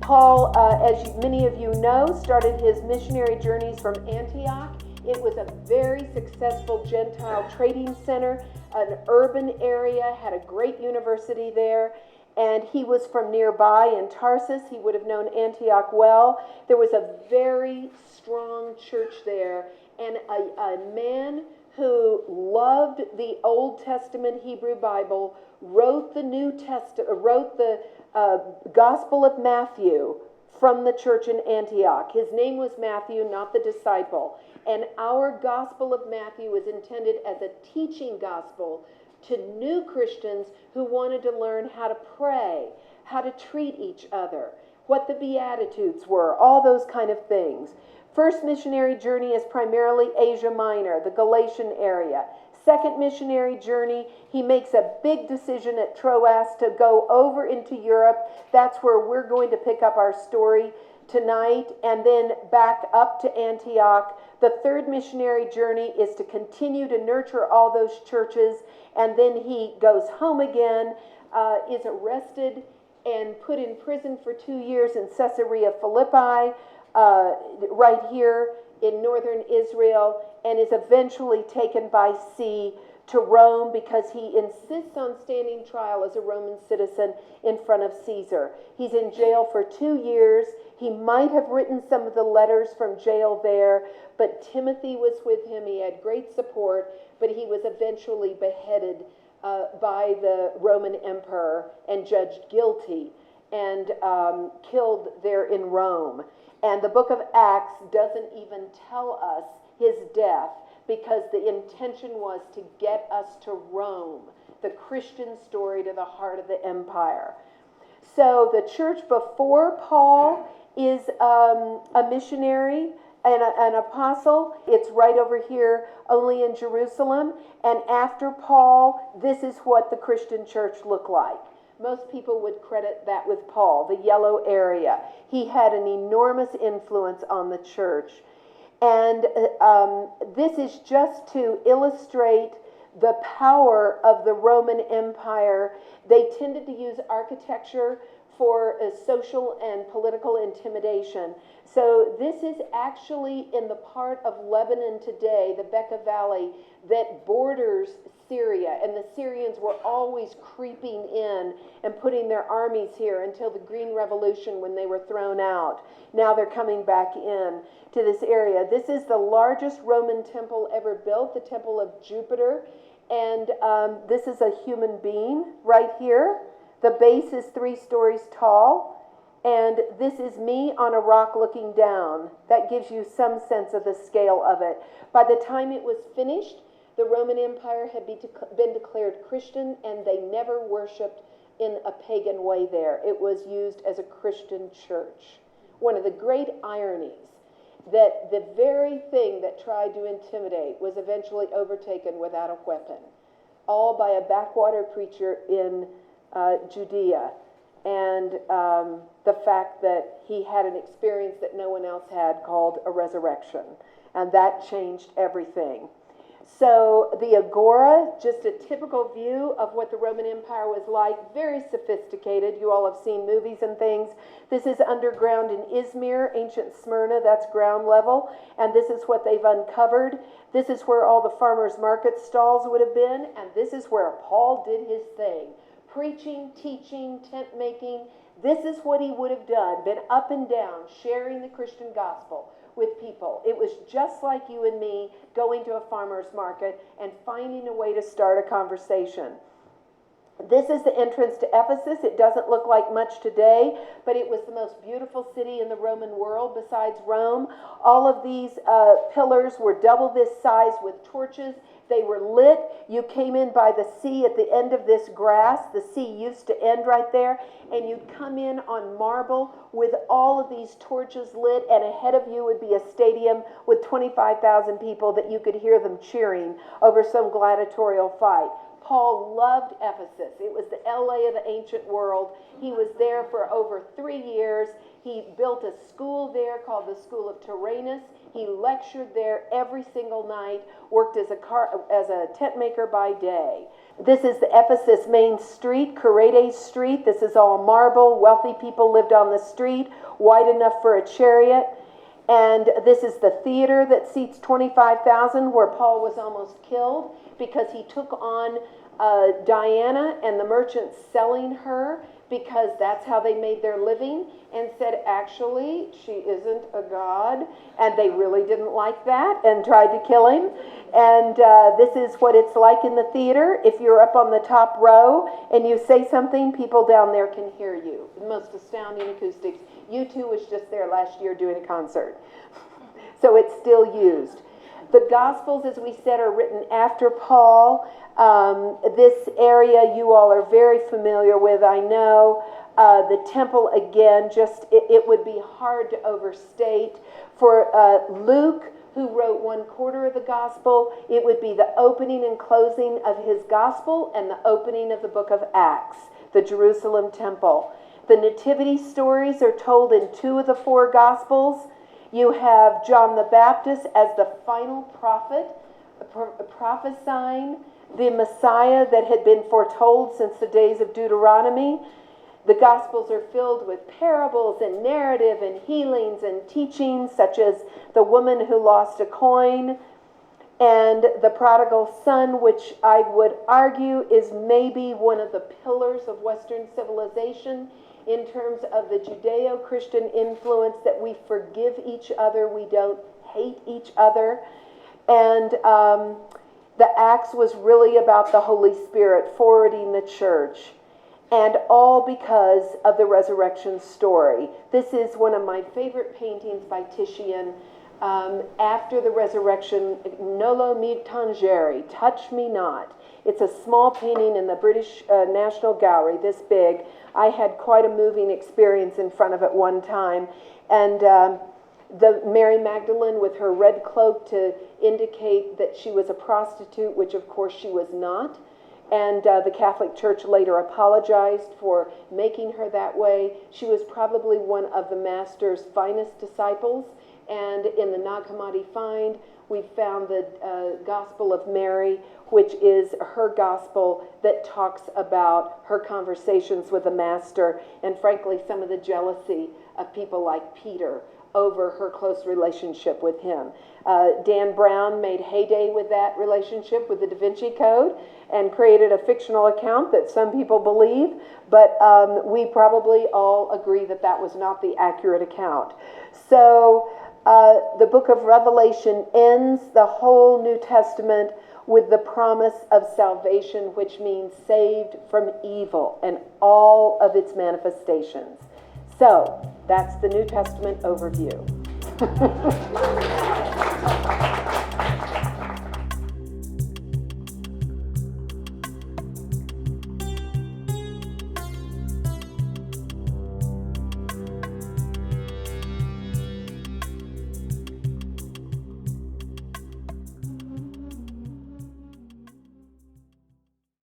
Paul, as many of you know, started his missionary journeys from Antioch. It was a very successful Gentile trading center, an urban area, had a great university there. And he was from nearby in Tarsus. He would have known Antioch well. There was a very strong church there, and a man who loved the Old Testament Hebrew Bible wrote the Gospel of Matthew from the church in Antioch. His name was Matthew, not the disciple. And our Gospel of Matthew was intended as a teaching gospel to new Christians who wanted to learn how to pray, how to treat each other, what the Beatitudes were, all those kind of things. First missionary journey is primarily Asia Minor, the Galatian area. Second missionary journey, he makes a big decision at Troas to go over into Europe. That's where we're going to pick up our story tonight, and then back up to Antioch. The third missionary journey is to continue to nurture all those churches, and then he goes home again, is arrested and put in prison for 2 years in Caesarea Philippi, right here in northern Israel, and is eventually taken by sea to Rome because he insists on standing trial as a Roman citizen in front of Caesar. He's in jail for 2 years. He might have written some of the letters from jail there, but Timothy was with him. He had great support, but he was eventually beheaded by the Roman emperor and judged guilty and killed there in Rome. And the book of Acts doesn't even tell us his death because the intention was to get us to Rome, the Christian story to the heart of the empire. So the church before Paul is a missionary and an apostle. It's right over here, only in Jerusalem. And after Paul, this is what the Christian church looked like. Most people would credit that with Paul, the yellow area. He had an enormous influence on the church. And this is just to illustrate the power of the Roman Empire. They tended to use architecture for social and political intimidation. So this is actually in the part of Lebanon today, the Bekaa Valley, that borders Syria. And the Syrians were always creeping in and putting their armies here until the Green Revolution when they were thrown out. Now they're coming back in to this area. This is the largest Roman temple ever built, the Temple of Jupiter. And this is a human being right here. The base is 3 stories tall. And this is me on a rock looking down. That gives you some sense of the scale of it. By the time it was finished, the Roman Empire had been declared Christian, and they never worshipped in a pagan way there. It was used as a Christian church. One of the great ironies that the very thing that tried to intimidate was eventually overtaken without a weapon, all by a backwater preacher in Judea. And the fact that he had an experience that no one else had called a resurrection. And that changed everything. So the Agora, just a typical view of what the Roman Empire was like, very sophisticated. You all have seen movies and things. This is underground in Izmir, ancient Smyrna, that's ground level. And this is what they've uncovered. This is where all the farmers' market stalls would have been. And this is where Paul did his thing. Preaching, teaching, tent making. This is what he would have done, been up and down, sharing the Christian gospel with people. It was just like you and me going to a farmer's market and finding a way to start a conversation. This is the entrance to Ephesus. It doesn't look like much today, but it was the most beautiful city in the Roman world besides Rome. All of these pillars were double this size with torches. They were lit. You came in by the sea at the end of this grass. The sea used to end right there. And you'd come in on marble with all of these torches lit. And ahead of you would be a stadium with 25,000 people that you could hear them cheering over some gladiatorial fight. Paul loved Ephesus. It was the LA of the ancient world. He was there for over 3 years. He built a school there called the School of Tyrannus. He lectured there every single night, worked as a tent maker by day. This is the Ephesus main street, Curetes Street. This is all marble. Wealthy people lived on the street, wide enough for a chariot. And this is the theater that seats 25,000, where Paul was almost killed because he took on Diana and the merchants selling her, because that's how they made their living, and said, actually, she isn't a god. And they really didn't like that and tried to kill him. And this is what it's like in the theater. If you're up on the top row and you say something, people down there can hear you. The most astounding acoustics. U2 was just there last year doing a concert. So it's still used. The Gospels, as we said, are written after Paul. This area you all are very familiar with, I know. The temple, again, it would be hard to overstate. For Luke, who wrote 1/4 of the Gospel, it would be the opening and closing of his Gospel and the opening of the book of Acts, the Jerusalem temple. The nativity stories are told in 2 of the 4 Gospels. You have John the Baptist as the final prophet, prophesying the Messiah that had been foretold since the days of Deuteronomy. The Gospels are filled with parables and narrative and healings and teachings, such as the woman who lost a coin and the prodigal son, which I would argue is maybe one of the pillars of Western civilization in terms of the Judeo-Christian influence, that we forgive each other, we don't hate each other. And the Acts was really about the Holy Spirit forwarding the church, and all because of the resurrection story. This is one of my favorite paintings by Titian. After the resurrection, Nolo mi tangere, touch me not. It's a small painting in the British National Gallery, this big. I had quite a moving experience in front of it one time. And the Mary Magdalene with her red cloak to indicate that she was a prostitute, which of course she was not. And the Catholic Church later apologized for making her that way. She was probably one of the Master's finest disciples. And in the Nag Hammadi find, we found the Gospel of Mary, which is her gospel that talks about her conversations with the Master, and frankly, some of the jealousy of people like Peter over her close relationship with him. Dan Brown made heyday with that relationship with the Da Vinci Code and created a fictional account that some people believe, but we probably all agree that that was not the accurate account. So the book of Revelation ends the whole New Testament with the promise of salvation, which means saved from evil and all of its manifestations. So that's the New Testament overview.